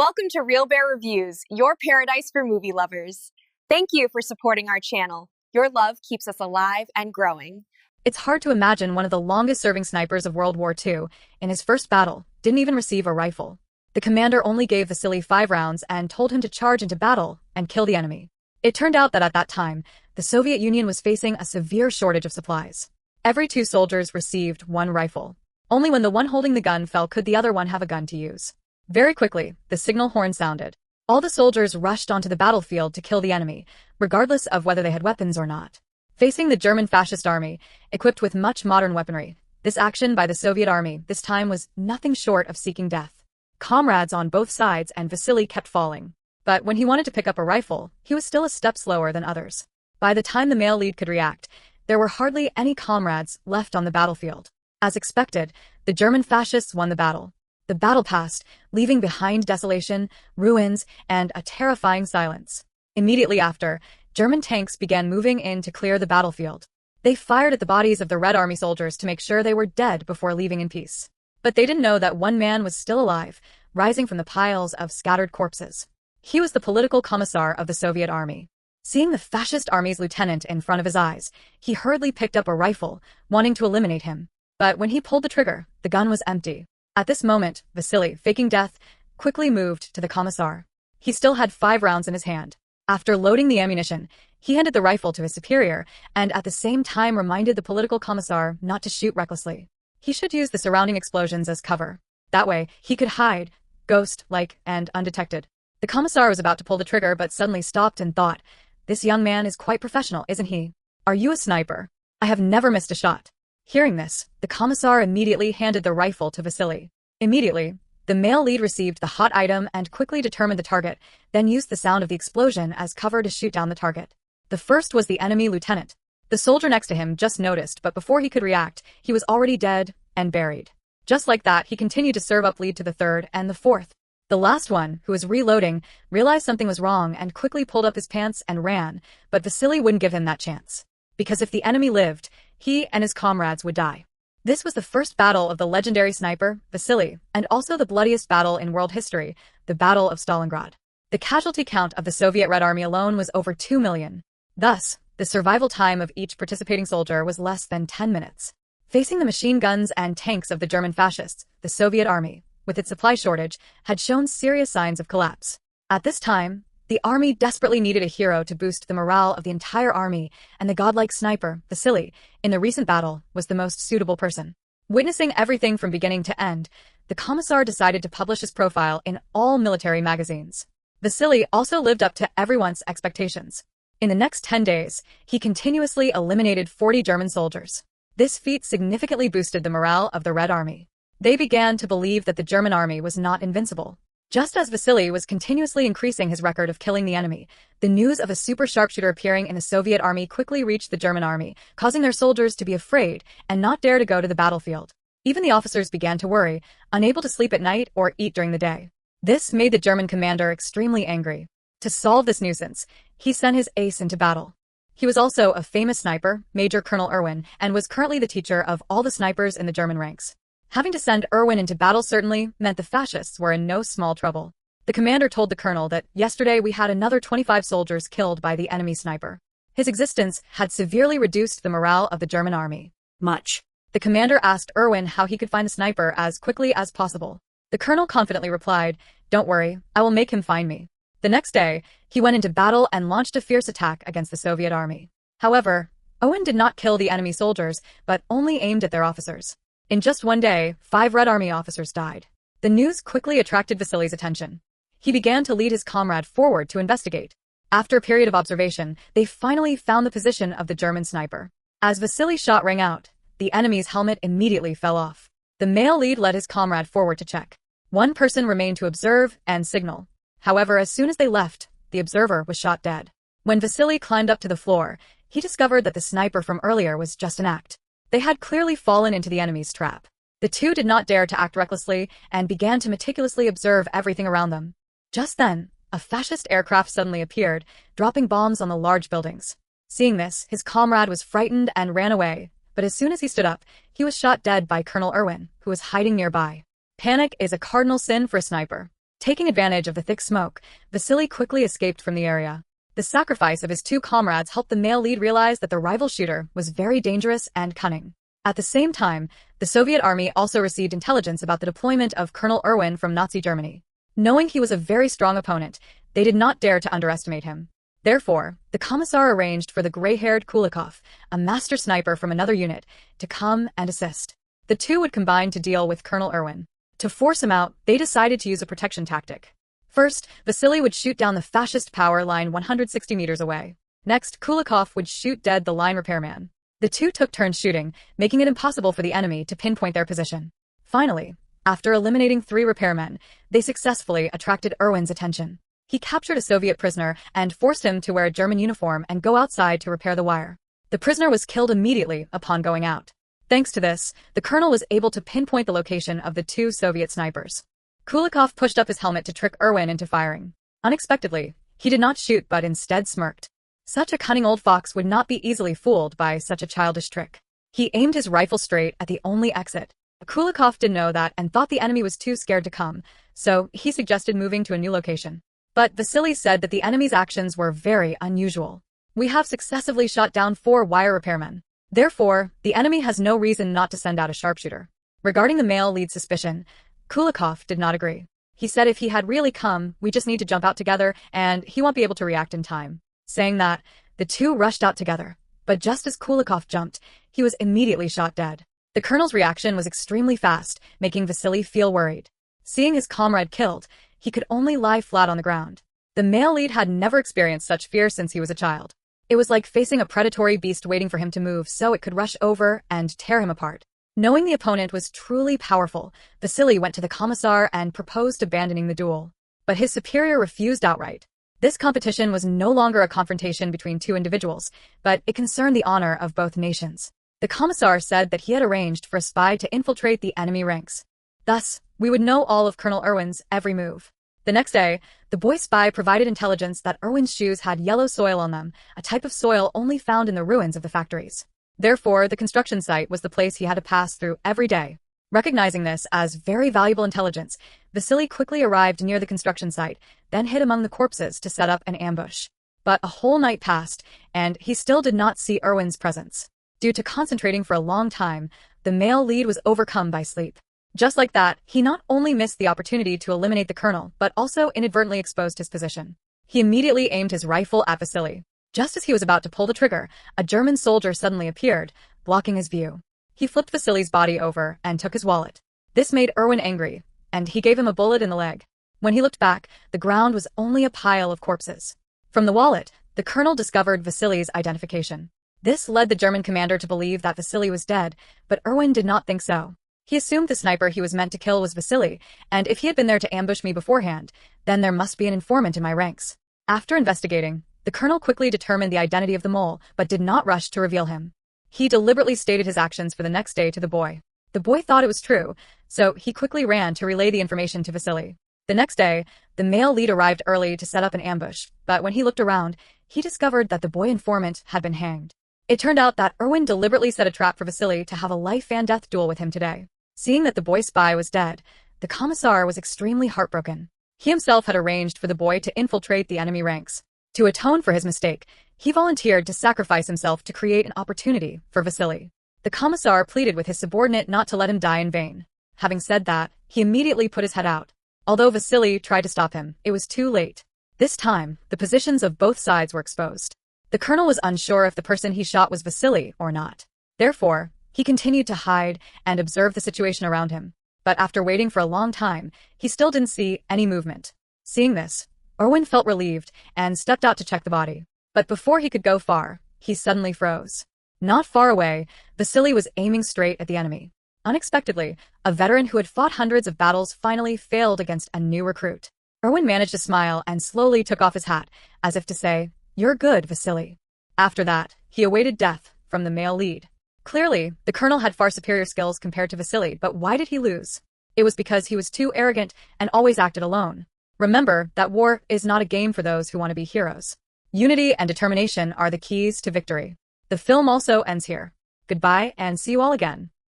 Welcome to Real Bear Reviews, your paradise for movie lovers. Thank you for supporting our channel. Your love keeps us alive and growing. It's hard to imagine one of the longest-serving snipers of World War II, in his first battle, didn't even receive a rifle. The commander only gave Vasily 5 rounds and told him to charge into battle and kill the enemy. It turned out that at that time, the Soviet Union was facing a severe shortage of supplies. Every 2 soldiers received 1 rifle. Only when the one holding the gun fell could the other one have a gun to use. Very quickly, the signal horn sounded. All the soldiers rushed onto the battlefield to kill the enemy, regardless of whether they had weapons or not. Facing the German fascist army, equipped with much modern weaponry, this action by the Soviet army this time was nothing short of seeking death. Comrades on both sides and Vasily kept falling. But when he wanted to pick up a rifle, he was still a step slower than others. By the time the male lead could react, there were hardly any comrades left on the battlefield. As expected, the German fascists won the battle. The battle passed, leaving behind desolation, ruins, and a terrifying silence. Immediately after, German tanks began moving in to clear the battlefield. They fired at the bodies of the Red Army soldiers to make sure they were dead before leaving in peace. But they didn't know that one man was still alive, rising from the piles of scattered corpses. He was the political commissar of the Soviet army. Seeing the fascist army's lieutenant in front of his eyes, he hurriedly picked up a rifle, wanting to eliminate him. But when he pulled the trigger, the gun was empty. At this moment, Vasily, faking death, quickly moved to the commissar. He still had 5 rounds in his hand. After loading the ammunition, he handed the rifle to his superior and at the same time reminded the political commissar not to shoot recklessly. He should use the surrounding explosions as cover. That way, he could hide, ghost-like and undetected. The commissar was about to pull the trigger but suddenly stopped and thought, "This young man is quite professional, isn't he? Are you a sniper? I have never missed a shot." Hearing this, the commissar immediately handed the rifle to Vasily. Immediately, the male lead received the hot item and quickly determined the target, then used the sound of the explosion as cover to shoot down the target. The first was the enemy lieutenant. The soldier next to him just noticed, but before he could react, he was already dead and buried. Just like that, he continued to serve up lead to the third and the fourth. The last one, who was reloading, realized something was wrong and quickly pulled up his pants and ran, but Vasily wouldn't give him that chance. Because if the enemy lived, he and his comrades would die. This was the first battle of the legendary sniper, Vasily, and also the bloodiest battle in world history, the Battle of Stalingrad. The casualty count of the Soviet Red Army alone was over 2 million. Thus, the survival time of each participating soldier was less than 10 minutes. Facing the machine guns and tanks of the German fascists, the Soviet army, with its supply shortage, had shown serious signs of collapse. At this time, the army desperately needed a hero to boost the morale of the entire army, and the godlike sniper, Vasily, in the recent battle, was the most suitable person. Witnessing everything from beginning to end, the commissar decided to publish his profile in all military magazines. Vasily also lived up to everyone's expectations. In the next 10 days, he continuously eliminated 40 German soldiers. This feat significantly boosted the morale of the Red Army. They began to believe that the German army was not invincible. Just as Vasily was continuously increasing his record of killing the enemy, the news of a super sharpshooter appearing in the Soviet army quickly reached the German army, causing their soldiers to be afraid and not dare to go to the battlefield. Even the officers began to worry, unable to sleep at night or eat during the day. This made the German commander extremely angry. To solve this nuisance, he sent his ace into battle. He was also a famous sniper, Major Colonel Erwin, and was currently the teacher of all the snipers in the German ranks. Having to send Erwin into battle certainly meant the fascists were in no small trouble. The commander told the colonel that yesterday we had another 25 soldiers killed by the enemy sniper. His existence had severely reduced the morale of the German army. Much. The commander asked Erwin how he could find the sniper as quickly as possible. The colonel confidently replied, "Don't worry, I will make him find me." The next day, he went into battle and launched a fierce attack against the Soviet army. However, Erwin did not kill the enemy soldiers, but only aimed at their officers. In just one day, 5 Red Army officers died. The news quickly attracted Vasily's attention. He began to lead his comrade forward to investigate. After a period of observation, they finally found the position of the German sniper. As Vasily's shot rang out, the enemy's helmet immediately fell off. The male lead led his comrade forward to check. One person remained to observe and signal. However, as soon as they left, the observer was shot dead. When Vasily climbed up to the floor, he discovered that the sniper from earlier was just an act. They had clearly fallen into the enemy's trap. The two did not dare to act recklessly and began to meticulously observe everything around them. Just then, a fascist aircraft suddenly appeared, dropping bombs on the large buildings. Seeing this, his comrade was frightened and ran away, but as soon as he stood up, he was shot dead by Colonel Erwin, who was hiding nearby. Panic is a cardinal sin for a sniper. Taking advantage of the thick smoke, Vasily quickly escaped from the area. The sacrifice of his two comrades helped the male lead realize that the rival shooter was very dangerous and cunning. At the same time, the Soviet army also received intelligence about the deployment of Colonel Erwin from Nazi Germany. Knowing he was a very strong opponent, they did not dare to underestimate him. Therefore, the Commissar arranged for the gray-haired Kulikov, a master sniper from another unit, to come and assist. The two would combine to deal with Colonel Erwin. To force him out, they decided to use a protection tactic. First, Vasily would shoot down the fascist power line 160 meters away. Next, Kulikov would shoot dead the line repairman. The two took turns shooting, making it impossible for the enemy to pinpoint their position. Finally, after eliminating 3 repairmen, they successfully attracted Erwin's attention. He captured a Soviet prisoner and forced him to wear a German uniform and go outside to repair the wire. The prisoner was killed immediately upon going out. Thanks to this, the colonel was able to pinpoint the location of the 2 Soviet snipers. Kulikov pushed up his helmet to trick Erwin into firing. Unexpectedly, he did not shoot but instead smirked. Such a cunning old fox would not be easily fooled by such a childish trick. He aimed his rifle straight at the only exit. Kulikov didn't know that and thought the enemy was too scared to come, so he suggested moving to a new location. But Vasily said that the enemy's actions were very unusual. We have successively shot down 4 wire repairmen. Therefore, the enemy has no reason not to send out a sharpshooter. Regarding the male lead's suspicion, Kulikov did not agree. He said if he had really come, we just need to jump out together and he won't be able to react in time. Saying that, the two rushed out together. But just as Kulikov jumped, he was immediately shot dead. The colonel's reaction was extremely fast, making Vasily feel worried. Seeing his comrade killed, he could only lie flat on the ground. The male lead had never experienced such fear since he was a child. It was like facing a predatory beast waiting for him to move so it could rush over and tear him apart. Knowing the opponent was truly powerful, Vasily went to the Commissar and proposed abandoning the duel. But his superior refused outright. This competition was no longer a confrontation between 2 individuals, but it concerned the honor of both nations. The Commissar said that he had arranged for a spy to infiltrate the enemy ranks. Thus, we would know all of Colonel Erwin's every move. The next day, the boy spy provided intelligence that Erwin's shoes had yellow soil on them, a type of soil only found in the ruins of the factories. Therefore, the construction site was the place he had to pass through every day. Recognizing this as very valuable intelligence, Vasily quickly arrived near the construction site, then hid among the corpses to set up an ambush. But a whole night passed, and he still did not see Erwin's presence. Due to concentrating for a long time, the male lead was overcome by sleep. Just like that, he not only missed the opportunity to eliminate the colonel, but also inadvertently exposed his position. He immediately aimed his rifle at Vasily. Just as he was about to pull the trigger, a German soldier suddenly appeared, blocking his view. He flipped Vasily's body over and took his wallet. This made Erwin angry, and he gave him a bullet in the leg. When he looked back, the ground was only a pile of corpses. From the wallet, the colonel discovered Vasily's identification. This led the German commander to believe that Vasily was dead, but Erwin did not think so. He assumed the sniper he was meant to kill was Vasily, and if he had been there to ambush me beforehand, then there must be an informant in my ranks. After investigating, the colonel quickly determined the identity of the mole, but did not rush to reveal him. He deliberately stated his actions for the next day to the boy. The boy thought it was true, so he quickly ran to relay the information to Vasily. The next day, the male lead arrived early to set up an ambush, but when he looked around, he discovered that the boy informant had been hanged. It turned out that Erwin deliberately set a trap for Vasily to have a life-and-death duel with him today. Seeing that the boy spy was dead, the Commissar was extremely heartbroken. He himself had arranged for the boy to infiltrate the enemy ranks. To atone for his mistake, he volunteered to sacrifice himself to create an opportunity for Vasily. The Commissar pleaded with his subordinate not to let him die in vain. Having said that, he immediately put his head out. Although Vasily tried to stop him, it was too late. This time, the positions of both sides were exposed. The colonel was unsure if the person he shot was Vasily or not. Therefore, he continued to hide and observe the situation around him. But after waiting for a long time, he still didn't see any movement. Seeing this, Erwin felt relieved and stepped out to check the body. But before he could go far, he suddenly froze. Not far away, Vasily was aiming straight at the enemy. Unexpectedly, a veteran who had fought hundreds of battles finally failed against a new recruit. Erwin managed to smile and slowly took off his hat, as if to say, "You're good, Vasily." After that, he awaited death from the male lead. Clearly, the colonel had far superior skills compared to Vasily, but why did he lose? It was because he was too arrogant and always acted alone. Remember that war is not a game for those who want to be heroes. Unity and determination are the keys to victory. The film also ends here. Goodbye and see you all again.